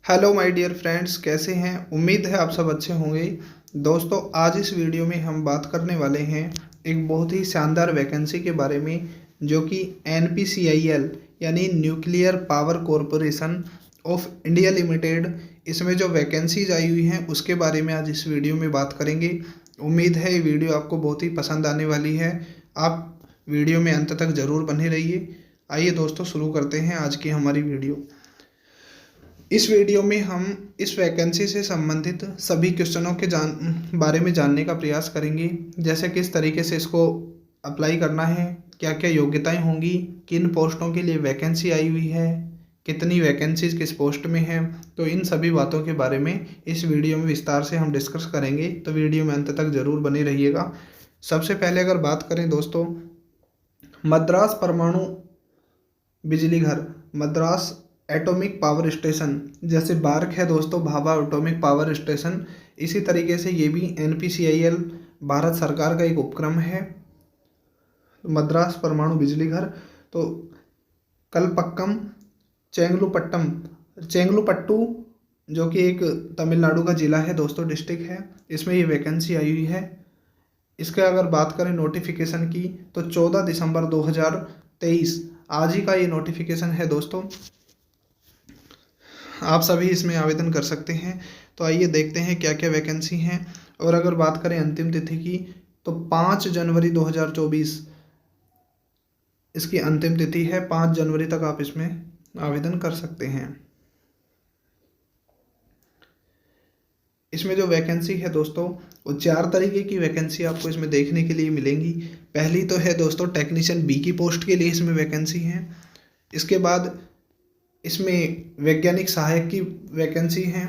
Hello my dear friends, कैसे हैं। उम्मीद है आप सब अच्छे होंगे। दोस्तों, आज इस वीडियो में हम बात करने वाले हैं एक बहुत ही शानदार वैकेंसी के बारे में, जो कि NPCIL यानी nuclear power corporation of India limited, इसमें जो वैकेंसीज आई हुई हैं उसके बारे में आज इस वीडियो में बात करेंगे। उम्मीद है ये वीडियो आपको बहुत ही पसंद आने वाली है। आप वीडियो में अंत तक ज़रूर बने रहिए। आइए दोस्तों, शुरू करते हैं आज की हमारी वीडियो। इस वीडियो में हम इस वैकेंसी से संबंधित सभी क्वेश्चनों के बारे में जानने का प्रयास करेंगे, जैसे किस तरीके से इसको अप्लाई करना है, क्या क्या योग्यताएं होंगी, किन पोस्टों के लिए वैकेंसी आई हुई है, कितनी वैकेंसीज किस पोस्ट में है। तो इन सभी बातों के बारे में इस वीडियो में विस्तार से हम डिस्कस करेंगे, तो वीडियो में अंत तक ज़रूर बने रहिएगा। सबसे पहले अगर बात करें दोस्तों, मद्रास परमाणु बिजली घर, मद्रास एटॉमिक पावर स्टेशन, जैसे बार्क है दोस्तों भाभा एटॉमिक पावर स्टेशन, इसी तरीके से ये भी NPCIL भारत सरकार का एक उपक्रम है। मद्रास परमाणु बिजली घर, तो कलपक्कम चेंगलुपट्टू, जो कि एक तमिलनाडु का ज़िला है दोस्तों, डिस्ट्रिक्ट है, इसमें ये वैकेंसी आई हुई है। इसका अगर बात करें नोटिफिकेशन की, तो 14 दिसंबर 2023 आज ही का ये नोटिफिकेशन है दोस्तों। आप सभी इसमें आवेदन कर सकते हैं। तो आइए देखते हैं क्या क्या वैकेंसी हैं। और अगर बात करें अंतिम तिथि की, तो 5 जनवरी 2024 इसकी अंतिम तिथि है। 5 जनवरी तक आप इसमें आवेदन कर सकते हैं। इसमें जो वैकेंसी है दोस्तों, वो 4 तरीके की वैकेंसी आपको इसमें देखने के लिए मिलेंगी। पहली तो है दोस्तों टेक्नीशियन बी की पोस्ट के लिए इसमें वैकेंसी है। इसके बाद इसमें वैज्ञानिक सहायक की वैकेंसी है।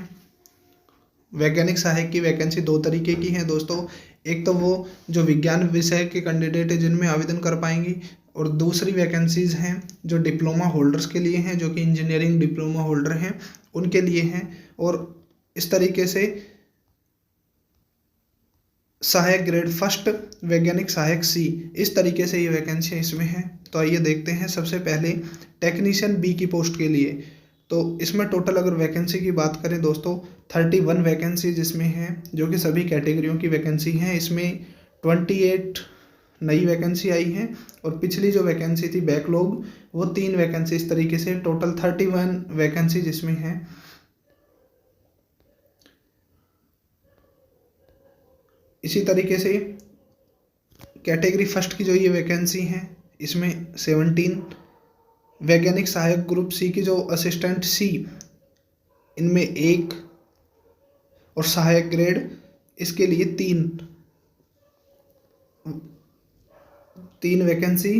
वैज्ञानिक सहायक की वैकेंसी 2 तरीके की है दोस्तों। एक तो वो जो विज्ञान विषय के कैंडिडेट है जिनमें आवेदन कर पाएंगी, और दूसरी वैकेंसीज हैं जो डिप्लोमा होल्डर्स के लिए हैं, जो कि इंजीनियरिंग डिप्लोमा होल्डर हैं उनके लिए हैं। और इस तरीके से सहायक ग्रेड फर्स्ट, वैज्ञानिक सहायक C, इस तरीके से ये वैकेंसी इसमें है। तो आइए देखते हैं। सबसे पहले टेक्नीशियन बी की पोस्ट के लिए, तो इसमें टोटल अगर वैकेंसी की बात करें दोस्तों, 31 वैकेंसीज इसमें हैं, जो कि सभी कैटेगरियों की वैकेंसी हैं। इसमें 28 नई वैकेंसी आई हैं, और पिछली जो वैकेंसी थी बैकलॉग, वो 3 वैकेंसी, इस तरीके से टोटल 31 वैकेंसीज इसमें हैं। इसी तरीके से कैटेगरी फर्स्ट की जो ये वैकेंसी है, इसमें 17 वैज्ञानिक सहायक ग्रुप C की जो असिस्टेंट C, इनमें 1, और सहायक ग्रेड इसके लिए 3 वैकेंसी,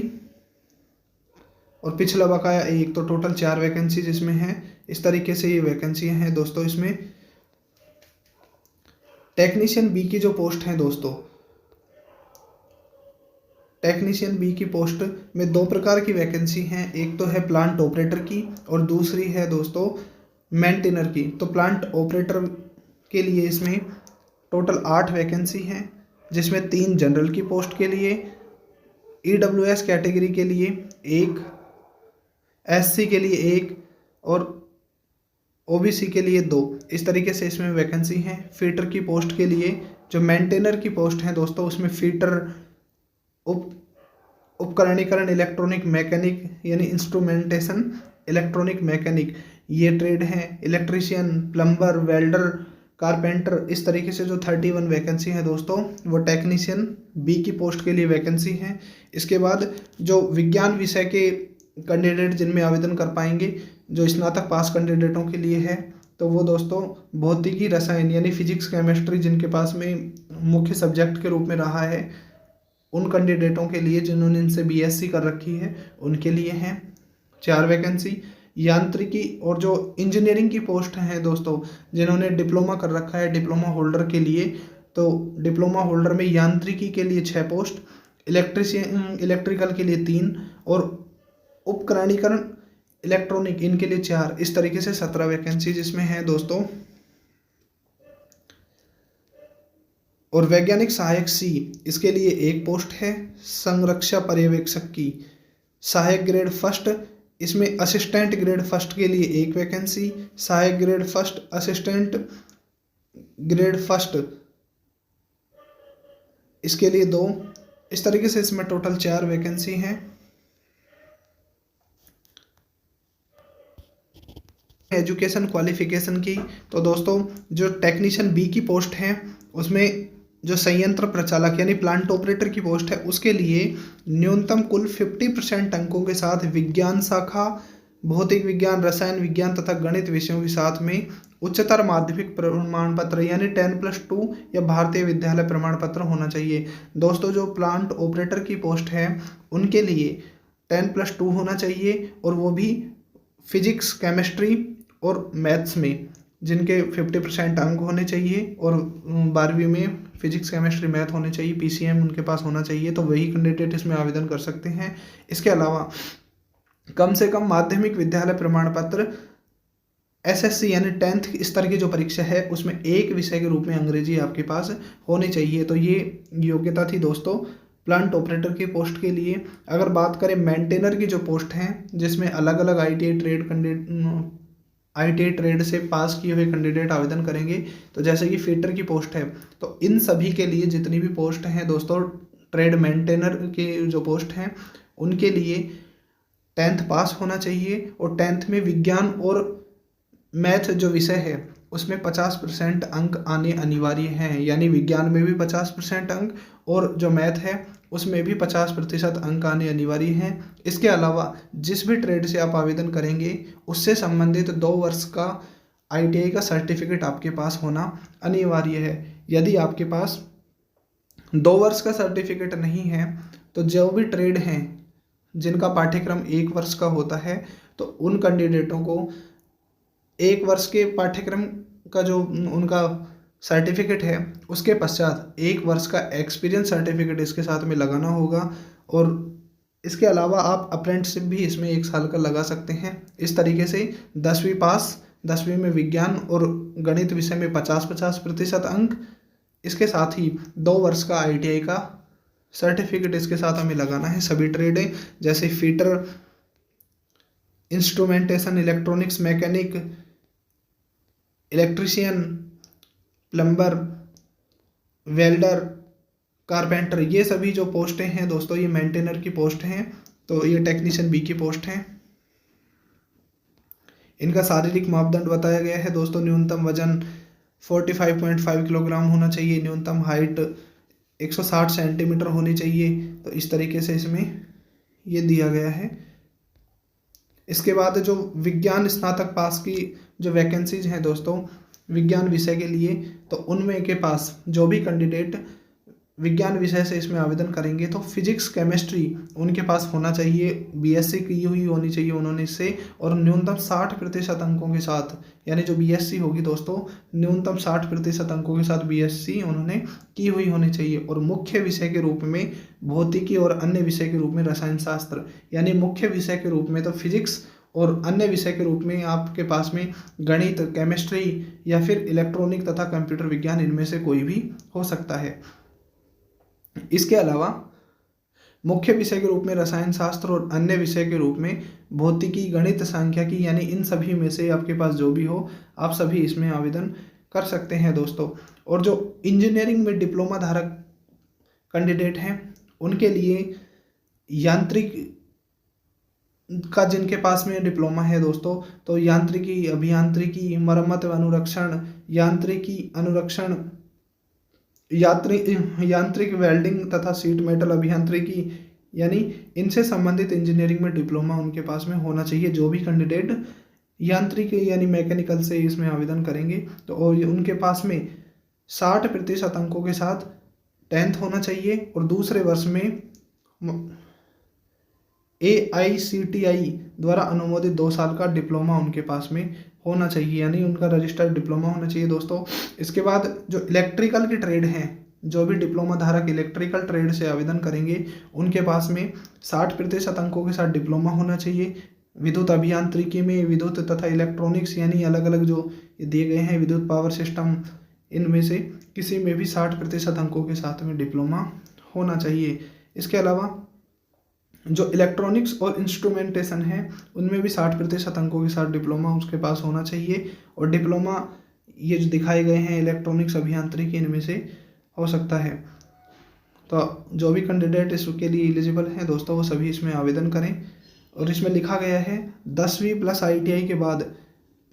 और पिछला बकाया 1, तो टोटल 4 वैकेंसी जिसमें हैं। इस तरीके से ये वैकेंसियाँ हैं दोस्तों। इसमें टेक्नीशियन बी की जो पोस्ट है दोस्तों, टेक्नीशियन बी की पोस्ट में 2 प्रकार की वैकेंसी हैं। एक तो है प्लांट ऑपरेटर की, और दूसरी है दोस्तों मेंटेनर की। तो प्लांट ऑपरेटर के लिए इसमें टोटल 8 वैकेंसी हैं, जिसमें 3 जनरल की पोस्ट के लिए, EWS कैटेगरी के लिए 1, SC के लिए 1, और OBC के लिए 2। इस तरीके से इसमें वैकेंसी हैं। फीटर की पोस्ट के लिए, जो मेंटेनर की पोस्ट है दोस्तों, उसमें फीटर, उपकरणीकरण इलेक्ट्रॉनिक मैकेनिक यानी इंस्ट्रूमेंटेशन इलेक्ट्रॉनिक मैकेनिक, ये ट्रेड हैं। इलेक्ट्रीशियन, प्लम्बर, वेल्डर, कारपेंटर, इस तरीके से जो 31 वैकेंसी है दोस्तों, वो टेक्नीशियन बी की पोस्ट के लिए वैकेंसी हैं। इसके बाद जो विज्ञान विषय के कैंडिडेट जिनमें आवेदन कर पाएंगे, जो स्नातक पास कैंडिडेटों के लिए है, तो वो दोस्तों भौतिकी रसायन यानी फिजिक्स केमिस्ट्री जिनके पास में मुख्य सब्जेक्ट के रूप में रहा है, उन कैंडिडेटों के लिए जिन्होंने इनसे BSc कर रखी है, उनके लिए हैं 4 वैकेंसी। यांत्रिकी और जो इंजीनियरिंग की पोस्ट हैं दोस्तों, जिन्होंने डिप्लोमा कर रखा है, डिप्लोमा होल्डर के लिए, तो डिप्लोमा होल्डर में यांत्रिकी के लिए 6 पोस्ट, इलेक्ट्रिकल के लिए 3, और उपकरणीकरण इलेक्ट्रॉनिक इनके लिए 4। इस तरीके से 17 वैकेंसी जिसमें हैं दोस्तों। और वैज्ञानिक सहायक C, इसके लिए 1 पोस्ट है। संरक्षा पर्यवेक्षक की सहायक ग्रेड फर्स्ट, इसमें असिस्टेंट ग्रेड फर्स्ट के लिए 1 वैकेंसी, सहायक grade first, assistant grade first इसके लिए 2। इस तरीके से इसमें टोटल 4 वैकेंसी हैं। एजुकेशन क्वालिफिकेशन की, तो दोस्तों जो टेक्नीशियन बी की पोस्ट है उसमें जो संयंत्र प्रचालक यानी प्लांट ऑपरेटर की पोस्ट है उसके लिए न्यूनतम कुल 50% अंकों के साथ विज्ञान शाखा, भौतिक विज्ञान, रसायन विज्ञान तथा गणित विषयों के साथ में उच्चतर माध्यमिक प्रमाण पत्र यानी 10+2 या भारतीय विद्यालय प्रमाण पत्र होना चाहिए। दोस्तों जो प्लांट ऑपरेटर की पोस्ट है उनके लिए 10+2 होना चाहिए, और वो भी फिजिक्स, केमिस्ट्री और मैथ्स में जिनके 50% अंक होने चाहिए, और 12वीं में फिजिक्स, केमिस्ट्री, मैथ होने चाहिए, पीसीएम उनके पास होना चाहिए, तो वही कैंडिडेट इसमें आवेदन कर सकते हैं। इसके अलावा कम से कम माध्यमिक विद्यालय प्रमाण पत्र एसएससी यानी 10th स्तर की जो परीक्षा है उसमें एक विषय के रूप में अंग्रेजी आपके पास होनी चाहिए। तो ये योग्यता थी दोस्तों प्लांट ऑपरेटर की पोस्ट के लिए। अगर बात करें मेंटेनर की जो पोस्ट हैं जिसमें अलग अलग आईटीआई ट्रेड से पास किए हुए कैंडिडेट आवेदन करेंगे, तो जैसे कि फीटर की पोस्ट है, तो इन सभी के लिए जितनी भी पोस्ट हैं दोस्तों ट्रेड मेंटेनर की जो पोस्ट हैं उनके लिए 10th पास होना चाहिए, और 10th में विज्ञान और मैथ जो विषय है उसमें 50% अंक आने अनिवार्य हैं, यानी विज्ञान में भी 50% अंक और जो मैथ है उसमें भी 50% अंक आने अनिवार्य हैं। इसके अलावा जिस भी ट्रेड से आप आवेदन करेंगे उससे संबंधित 2 वर्ष का आईटीआई का सर्टिफिकेट आपके पास होना अनिवार्य है। यदि आपके पास 2 वर्ष का सर्टिफिकेट नहीं है तो जो भी ट्रेड हैं जिनका पाठ्यक्रम 1 वर्ष का होता है तो उन कैंडिडेटों को 1 वर्ष के पाठ्यक्रम का जो उनका सर्टिफिकेट है उसके पश्चात 1 वर्ष का एक्सपीरियंस सर्टिफिकेट इसके साथ में लगाना होगा, और इसके अलावा आप अप्रेंटिसशिप भी इसमें 1 साल का लगा सकते हैं। इस तरीके से 10वीं पास, 10वीं में विज्ञान और गणित विषय में 50% अंक, इसके साथ ही 2 वर्ष का आईटीआई का सर्टिफिकेट इसके साथ हमें लगाना है। सभी ट्रेडें जैसे fitter, instrumentation, electronics, mechanic, electrician, plumber, welder, carpenter, ये सभी जो पोस्टें हैं दोस्तों ये मेंटेनर की पोस्ट हैं, तो ये टेक्नीशियन बी की पोस्ट हैं। इनका शारीरिक मापदंड बताया गया है दोस्तों। न्यूनतम वजन 45.5 किलोग्राम होना चाहिए, न्यूनतम हाइट 160 सेंटीमीटर होनी चाहिए, तो इस तरीके से इसमें ये दिया गया है। इसके बाद जो विज्ञान स्नातक पास की जो वैकेंसीज हैं दोस्तों विज्ञान विषय के लिए, तो उनमें के पास जो भी कैंडिडेट विज्ञान विषय से इसमें आवेदन करेंगे तो फिजिक्स, केमिस्ट्री उनके पास होना चाहिए, बीएससी की हुई होनी चाहिए उन्होंने इससे, और न्यूनतम 60% अंकों के साथ, यानी जो बीएससी होगी दोस्तों न्यूनतम 60% अंकों के साथ बीएससी उन्होंने की हुई होनी चाहिए। और मुख्य विषय के रूप में भौतिकी और अन्य विषय के रूप में रसायन शास्त्र, यानी मुख्य विषय के रूप में तो फिजिक्स और अन्य विषय के रूप में आपके पास में गणित, केमिस्ट्री या फिर इलेक्ट्रॉनिक तथा कंप्यूटर विज्ञान, इनमें से कोई भी हो सकता है। इसके अलावा मुख्य विषय के रूप में रसायन शास्त्र और अन्य विषय के रूप में भौतिकी, गणित, सांख्यिकी, यानी इन सभी में से आपके पास जो भी हो आप सभी इसमें आवेदन कर सकते हैं दोस्तों। और जो इंजीनियरिंग में डिप्लोमा धारक कैंडिडेट हैं उनके लिए यांत्रिक का जिनके पास में डिप्लोमा है दोस्तों, तो यांत्रिकी, अभियांत्रिकी, मरम्मत व अनुरक्षण, यांत्रिकी अनुरक्षण, यांत्रिक वेल्डिंग तथा सीट मेटल अभियांत्रिकी, यानी इनसे संबंधित इंजीनियरिंग में डिप्लोमा उनके पास में होना चाहिए। जो भी कैंडिडेट यांत्रिकी यानी मैकेनिकल से इसमें आवेदन करेंगे तो और उनके पास में 60% अंकों के साथ 10th होना चाहिए, और दूसरे वर्ष में AICTI द्वारा अनुमोदित 2 साल का डिप्लोमा उनके पास में होना चाहिए, यानी उनका रजिस्टर्ड डिप्लोमा होना चाहिए दोस्तों। इसके बाद जो इलेक्ट्रिकल की ट्रेड हैं, जो भी डिप्लोमा धारक इलेक्ट्रिकल ट्रेड से आवेदन करेंगे उनके पास में 60% अंकों के साथ डिप्लोमा होना चाहिए। विद्युत अभियांत्रिकी में विद्युत तथा इलेक्ट्रॉनिक्स, यानी अलग अलग जो दिए गए हैं विद्युत पावर सिस्टम, इनमें से किसी में भी 60% अंकों के साथ में डिप्लोमा होना चाहिए। इसके अलावा जो इलेक्ट्रॉनिक्स और इंस्ट्रूमेंटेशन है उनमें भी 60% अंकों के साथ डिप्लोमा उसके पास होना चाहिए। और डिप्लोमा ये जो दिखाए गए हैं इलेक्ट्रॉनिक्स अभियांत्रिकी इनमें से हो सकता है। तो जो भी कैंडिडेट इसके लिए एलिजिबल हैं दोस्तों वो सभी इसमें आवेदन करें। और इसमें लिखा गया है 10वीं प्लस ITI के बाद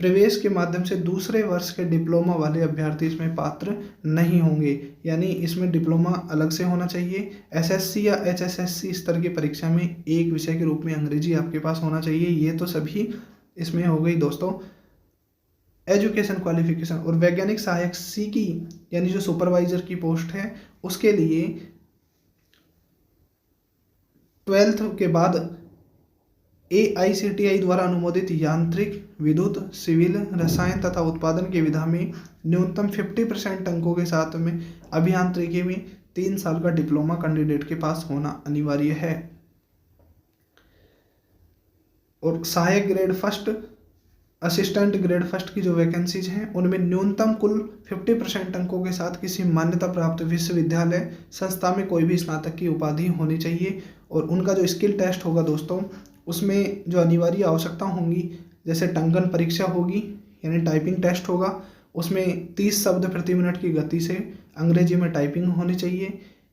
प्रवेश के माध्यम से दूसरे वर्ष के डिप्लोमा वाले अभ्यर्थी इसमें पात्र नहीं होंगे, यानी इसमें डिप्लोमा अलग से होना चाहिए। SSC या HSSC स्तर की परीक्षा में एक विषय के रूप में अंग्रेजी आपके पास होना चाहिए। ये तो सभी इसमें हो गई दोस्तों एजुकेशन क्वालिफिकेशन। और वैज्ञानिक सहायक C की यानी जो सुपरवाइजर की पोस्ट है उसके लिए 12th के बाद AICTI द्वारा अनुमोदित यांत्रिक, विद्युत, सिविल, रसायन तथा उत्पादन की विधा में न्यूनतम 50% अंकों के साथ में अभियांत्रिकी में 3 साल का डिप्लोमा कैंडिडेट के पास होना अनिवार्य है। और सहायक grade first, assistant grade first की जो वैकेंसीज हैं उनमें न्यूनतम कुल 50% अंकों के साथ किसी मान्यता प्राप्त विश्वविद्यालय संस्था में कोई भी स्नातक की उपाधि होनी चाहिए। और उनका जो स्किल टेस्ट होगा दोस्तों उसमें जो अनिवार्य आवश्यकता होंगी जैसे टंकन परीक्षा होगी यानी टाइपिंग टेस्ट होगा, उसमें 30 शब्द प्रति मिनट की गति से अंग्रेजी में टाइपिंग होनी चाहिए।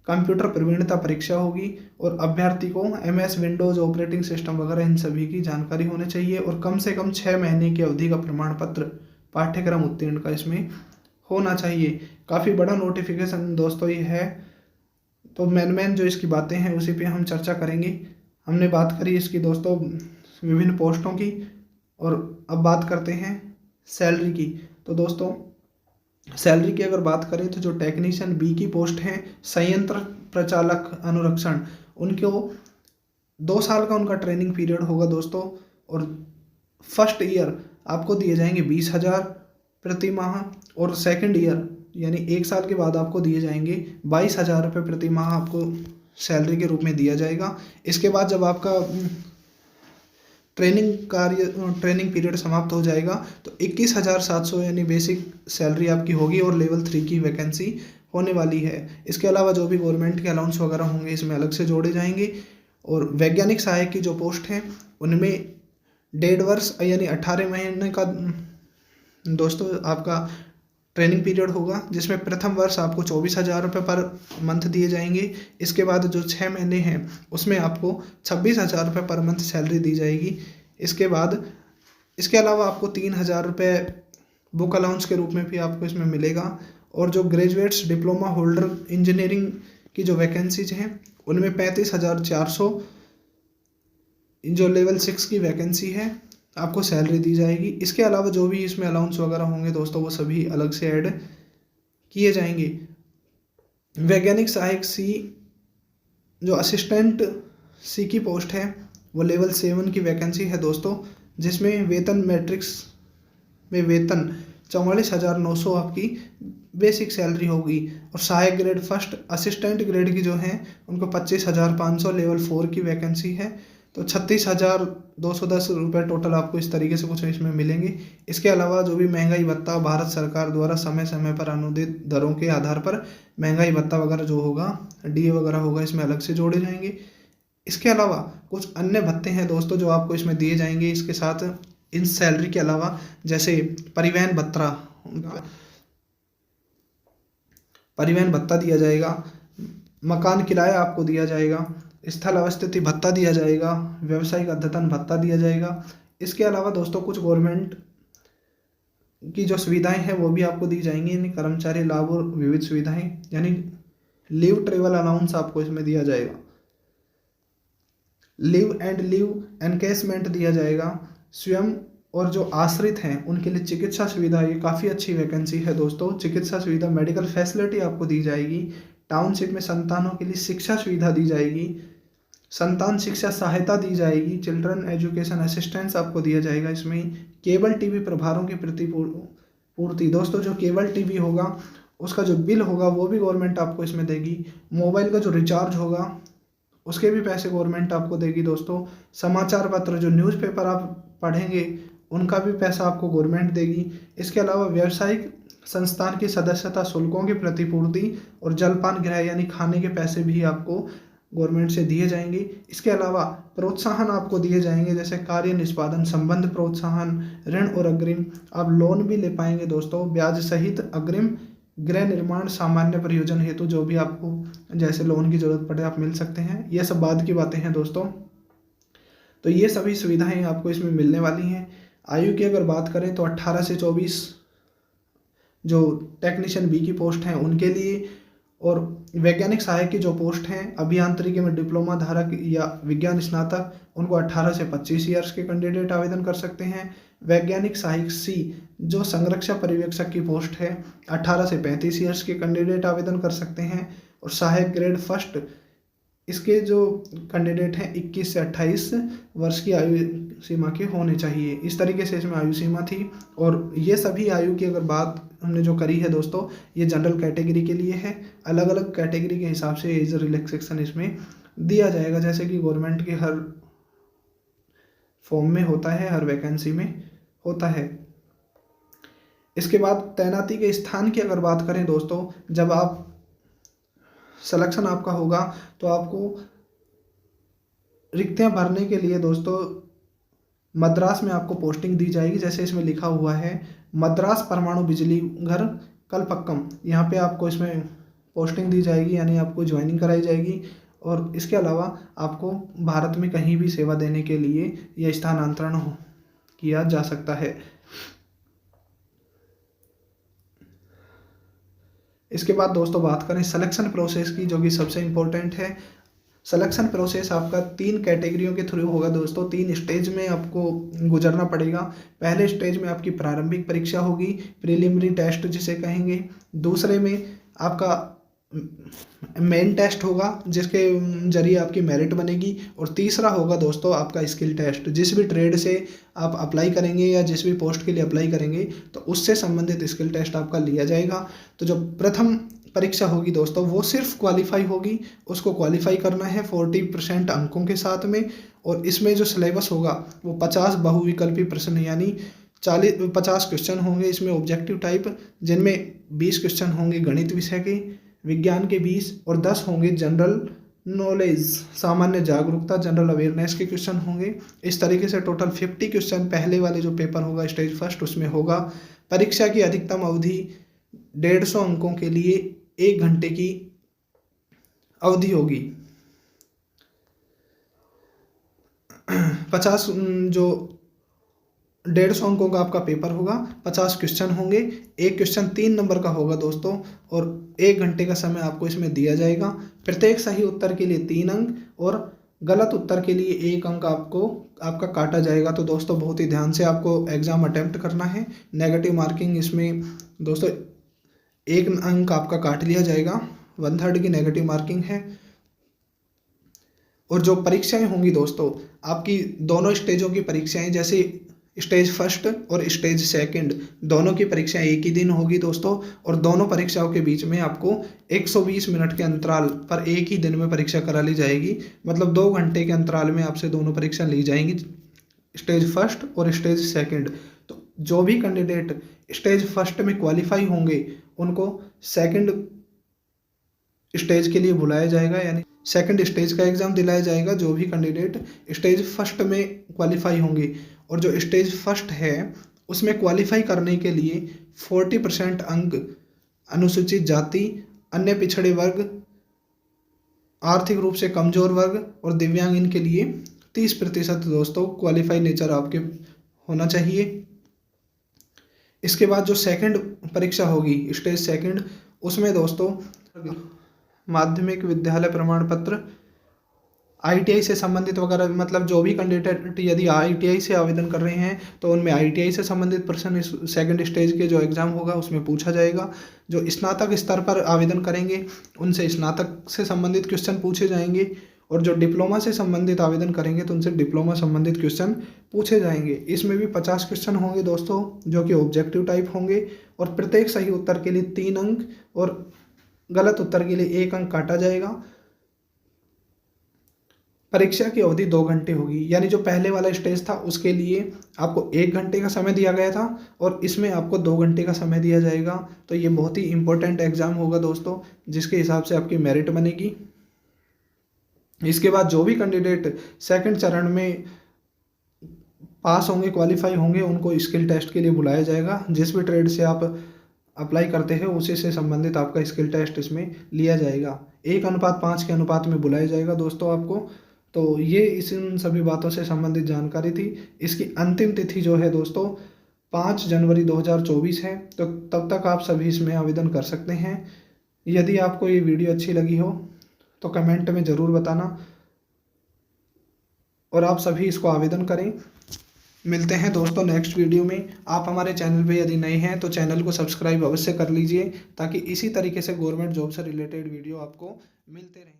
कंप्यूटर प्रवीणता परीक्षा होगी और अभ्यर्थी को MS विंडोज़ ऑपरेटिंग सिस्टम वगैरह इन सभी की जानकारी होनी चाहिए। और कम से कम 6 महीने की अवधि का प्रमाण पत्र पाठ्यक्रम उत्तीर्ण का इसमें होना चाहिए। काफ़ी बड़ा नोटिफिकेशन दोस्तों ये है। तो मेन जो इसकी बातें हैं उसी पे हम चर्चा करेंगे। हमने बात करी इसकी दोस्तों विभिन्न पोस्टों की, और अब बात करते हैं सैलरी की। तो दोस्तों सैलरी की अगर बात करें तो जो टेक्नीशियन B की पोस्ट है संयंत्र प्रचालक अनुरक्षण, उनको 2 साल का उनका ट्रेनिंग पीरियड होगा दोस्तों। और फर्स्ट ईयर आपको दिए जाएंगे 20,000 प्रति माह, और सेकंड ईयर यानी 1 साल के बाद आपको दिए जाएंगे 22,000 रुपये प्रति माह आपको सैलरी के रूप में दिया जाएगा। इसके बाद जब आपका ट्रेनिंग पीरियड समाप्त हो जाएगा तो 21,700 यानी बेसिक सैलरी आपकी होगी और लेवल 3 की वैकेंसी होने वाली है। इसके अलावा जो भी गवर्नमेंट के अलाउंस वगैरह होंगे इसमें अलग से जोड़े जाएंगे। और वैज्ञानिक सहायक की जो पोस्ट है उनमें 1.5 वर्ष यानी 18 महीने का दोस्तों आपका ट्रेनिंग पीरियड होगा, जिसमें प्रथम वर्ष आपको 24,000 रुपये पर मंथ दिए जाएंगे। इसके बाद जो 6 महीने हैं उसमें आपको 26,000 रुपये पर मंथ सैलरी दी जाएगी। इसके अलावा आपको 3,000 रुपये बुक अलाउंस के रूप में भी आपको इसमें मिलेगा। और जो ग्रेजुएट्स डिप्लोमा होल्डर इंजीनियरिंग की जो वैकेंसीज हैं उनमें 35,400 जो लेवल 6 की वैकेंसी है आपको सैलरी दी जाएगी। इसके अलावा जो भी इसमें अलाउंस वगैरह होंगे दोस्तों वो सभी अलग से ऐड किए जाएंगे। वैज्ञानिक सहायक C जो असिस्टेंट C की पोस्ट है वो लेवल 7 की वैकेंसी है दोस्तों, जिसमें वेतन मैट्रिक्स में वेतन 44,900 आपकी बेसिक सैलरी होगी। और सहायक ग्रेड फर्स्ट, असिस्टेंट ग्रेड की जो हैं उनको 25,500 लेवल 4 की वैकेंसी है। तो 36,210 रुपये टोटल आपको इस तरीके से कुछ इसमें मिलेंगे। इसके अलावा जो भी महंगाई भत्ता भारत सरकार द्वारा समय समय पर अनुदित दरों के आधार पर महंगाई भत्ता वगैरह जो होगा DA वगैरह होगा इसमें अलग से जोड़े जाएंगे। इसके अलावा कुछ अन्य भत्ते हैं दोस्तों जो आपको इसमें दिए जाएंगे इसके साथ इन सैलरी के अलावा, जैसे परिवहन भत्ता दिया जाएगा, मकान किराया आपको दिया जाएगा, स्थल अवस्थिति भत्ता दिया जाएगा, व्यावसायिक अद्यतन भत्ता दिया जाएगा। इसके अलावा दोस्तों कुछ गवर्नमेंट की जो सुविधाएं हैं वो भी आपको दी जाएंगी, यानी कर्मचारी लाभ और विविध सुविधाएं, यानी लीव ट्रेवल अलाउंस आपको इसमें दिया जाएगा, लीव एंड लीव एनकेसमेंट दिया जाएगा। स्वयं और जो आश्रित हैं उनके लिए चिकित्सा सुविधा, ये काफ़ी अच्छी वैकेंसी है दोस्तों। चिकित्सा सुविधा, मेडिकल फैसिलिटी आपको दी जाएगी। टाउनशिप में संतानों के लिए शिक्षा सुविधा दी जाएगी, संतान शिक्षा सहायता दी जाएगी, चिल्ड्रन एजुकेशन असिस्टेंस आपको दिया जाएगा। इसमें केबल टीवी प्रभारों की प्रतिपूर्ति दोस्तों, जो केबल टीवी होगा उसका जो बिल होगा वो भी गवर्नमेंट आपको इसमें देगी। मोबाइल का जो रिचार्ज होगा उसके भी पैसे गवर्नमेंट आपको देगी दोस्तों। समाचार पत्र, जो न्यूज़पेपर आप पढ़ेंगे उनका भी पैसा आपको गवर्नमेंट देगी। इसके अलावा व्यावसायिक संस्थान की सदस्यता शुल्कों की प्रतिपूर्ति और जलपान गृह यानी खाने के पैसे भी आपको गवर्नमेंट से दिए जाएंगे। इसके अलावा प्रोत्साहन आपको दिए जाएंगे, जैसे कार्य निष्पादन संबंध प्रोत्साहन, ऋण और अग्रिम, आप लोन भी ले पाएंगे दोस्तों, ब्याज सहित अग्रिम, गृह निर्माण सामान्य प्रयोजन हेतु जो भी आपको जैसे लोन की जरूरत पड़े आप मिल सकते हैं। ये सब बाद की बातें हैं दोस्तों। तो ये सभी सुविधाएं आपको इसमें मिलने वाली हैं। आयु की अगर बात करें तो 18 से 24 जो टेक्नीशियन बी की पोस्ट हैं उनके लिए, और वैज्ञानिक सहायक की जो पोस्ट हैं अभियांत्रिकी में डिप्लोमा धारक या विज्ञान स्नातक, उनको 18 से 25 ईयर्स के कैंडिडेट आवेदन कर सकते हैं। वैज्ञानिक सहायक सी जो संरक्षा पर्यवेक्षक की पोस्ट है 18 से 35 ईयर्स के कैंडिडेट आवेदन कर सकते हैं। और सहायक ग्रेड फर्स्ट, इसके जो कैंडिडेट हैं 21 से 28 वर्ष की आयु सीमा के होने चाहिए। इस तरीके से इसमें आयु सीमा थी। और ये सभी आयु की अगर बात हमने जो करी है दोस्तों, ये जनरल कैटेगरी के लिए है। अलग अलग कैटेगरी के हिसाब से एज रिलैक्सेशन इसमें दिया जाएगा, जैसे कि गवर्नमेंट के हर फॉर्म में होता है, हर वैकेंसी में होता है। इसके बाद तैनाती के स्थान की अगर बात करें दोस्तों, जब आप सिलेक्शन आपका होगा तो आपको रिक्तियां भरने के लिए दोस्तों मद्रास में आपको पोस्टिंग दी जाएगी। जैसे इसमें लिखा हुआ है मद्रास परमाणु बिजली घर कलपक्कम, यहाँ पे आपको इसमें पोस्टिंग दी जाएगी, यानी आपको ज्वाइनिंग कराई जाएगी। और इसके अलावा आपको भारत में कहीं भी सेवा देने के लिए यह स्थानांतरण किया जा सकता है। इसके बाद दोस्तों बात करें सिलेक्शन प्रोसेस की, जो कि सबसे इम्पोर्टेंट है। सिलेक्शन प्रोसेस आपका 3 कैटेगरियों के थ्रू होगा दोस्तों, 3 स्टेज में आपको गुजरना पड़ेगा। पहले स्टेज में आपकी प्रारंभिक परीक्षा होगी, प्रीलिमिनरी टेस्ट जिसे कहेंगे। दूसरे में आपका मेन टेस्ट होगा, जिसके जरिए आपकी मेरिट बनेगी। और तीसरा होगा दोस्तों आपका स्किल टेस्ट, जिस भी ट्रेड से आप अप्लाई करेंगे या जिस भी पोस्ट के लिए अप्लाई करेंगे तो उससे संबंधित स्किल टेस्ट आपका लिया जाएगा। तो जो प्रथम परीक्षा होगी दोस्तों वो सिर्फ क्वालिफाई होगी, उसको क्वालिफाई करना है 40% अंकों के साथ में। और इसमें जो सिलेबस होगा वो 50 बहुविकल्पी प्रश्न यानी 50 क्वेश्चन होंगे इसमें ऑब्जेक्टिव टाइप, जिनमें 20 क्वेश्चन होंगे गणित विषय के, विज्ञान के 20 और 10 होंगे जनरल नॉलेज सामान्य जागरूकता जनरल अवेयरनेस के क्वेश्चन होंगे। इस तरीके से टोटल 50 क्वेश्चन पहले वाले जो पेपर होगा स्टेज फर्स्ट उसमें होगा। परीक्षा की अधिकतम अवधि 150 अंकों के लिए 1 घंटे की अवधि होगी। 50 जो 150 अंकों का आपका पेपर होगा, 50 क्वेश्चन होंगे, एक क्वेश्चन 3 नंबर का होगा दोस्तों, और 1 घंटे का समय आपको इसमें दिया जाएगा। प्रत्येक सही उत्तर के लिए 3 अंक और गलत उत्तर के लिए 1 अंक आपका काटा जाएगा। तो दोस्तों बहुत ही ध्यान से आपको एग्जाम अटेम्प्ट करना है। नेगेटिव मार्किंग इसमें दोस्तों 1 अंक आपका काट लिया जाएगा, 1/3 की नेगेटिव मार्किंग है। और जो परीक्षाएं होंगी दोस्तों आपकी दोनों स्टेजों की परीक्षाएं, जैसे स्टेज फर्स्ट और स्टेज सेकंड, दोनों की परीक्षाएं एक ही दिन होगी दोस्तों। और दोनों परीक्षाओं के बीच में आपको 120 मिनट के अंतराल पर एक ही दिन में परीक्षा करा ली जाएगी। मतलब 2 घंटे के अंतराल में आपसे दोनों परीक्षा ली जाएंगी, स्टेज फर्स्ट और स्टेज सेकंड। तो जो भी कैंडिडेट स्टेज फर्स्ट में क्वालिफाई होंगे उनको सेकंड स्टेज के लिए बुलाया जाएगा, यानी सेकंड स्टेज का एग्जाम दिलाया जाएगा जो भी कैंडिडेट स्टेज फर्स्ट में क्वालिफाई होंगे। और जो स्टेज फर्स्ट है उसमें क्वालिफाई करने के लिए 40% अंक अनुसूचित जाति, अन्य पिछड़े वर्ग, आर्थिक रूप से कमजोर वर्ग और दिव्यांग, इनके लिए 30% दोस्तों क्वालिफाई नेचर आपके होना चाहिए। इसके बाद जो सेकंड परीक्षा होगी स्टेज सेकंड, उसमें दोस्तों माध्यमिक विद्यालय प्रमाण पत्र, ITI से संबंधित वगैरह, मतलब जो भी कैंडिडेट यदि ITI से आवेदन कर रहे हैं तो उनमें ITI से संबंधित प्रश्न इस सेकंड स्टेज के जो एग्ज़ाम होगा उसमें पूछा जाएगा। जो स्नातक स्तर पर आवेदन करेंगे उनसे स्नातक से संबंधित क्वेश्चन पूछे जाएंगे, और जो डिप्लोमा से संबंधित आवेदन करेंगे तो उनसे डिप्लोमा संबंधित क्वेश्चन पूछे जाएंगे। इसमें भी 50 क्वेश्चन होंगे दोस्तों जो कि ऑब्जेक्टिव टाइप होंगे, और प्रत्येक सही उत्तर के लिए 3 अंक और गलत उत्तर के लिए 1 अंक काटा जाएगा। परीक्षा की अवधि 2 घंटे होगी, यानी जो पहले वाला स्टेज था उसके लिए आपको 1 घंटे का समय दिया गया था और इसमें आपको 2 घंटे का समय दिया जाएगा। तो ये बहुत ही इम्पोर्टेंट एग्जाम होगा दोस्तों, जिसके हिसाब से आपकी मेरिट बनेगी। इसके बाद जो भी कैंडिडेट सेकंड चरण में पास होंगे, क्वालिफाई होंगे, उनको स्किल टेस्ट के लिए बुलाया जाएगा। जिस भी ट्रेड से आप अप्लाई करते हैं उसी से संबंधित आपका स्किल टेस्ट इसमें लिया जाएगा। 1:5 के अनुपात में बुलाया जाएगा दोस्तों आपको। तो ये इन सभी बातों से संबंधित जानकारी थी। इसकी अंतिम तिथि जो है दोस्तों 5 जनवरी 2024 है। तो तब तक आप सभी इसमें आवेदन कर सकते हैं। यदि आपको ये वीडियो अच्छी लगी हो तो कमेंट में ज़रूर बताना और आप सभी इसको आवेदन करें। मिलते हैं दोस्तों नेक्स्ट वीडियो में। आप हमारे चैनल पे यदि नए हैं तो चैनल को सब्सक्राइब अवश्य कर लीजिए, ताकि इसी तरीके से गवर्नमेंट जॉब से रिलेटेड वीडियो आपको मिलते रहें।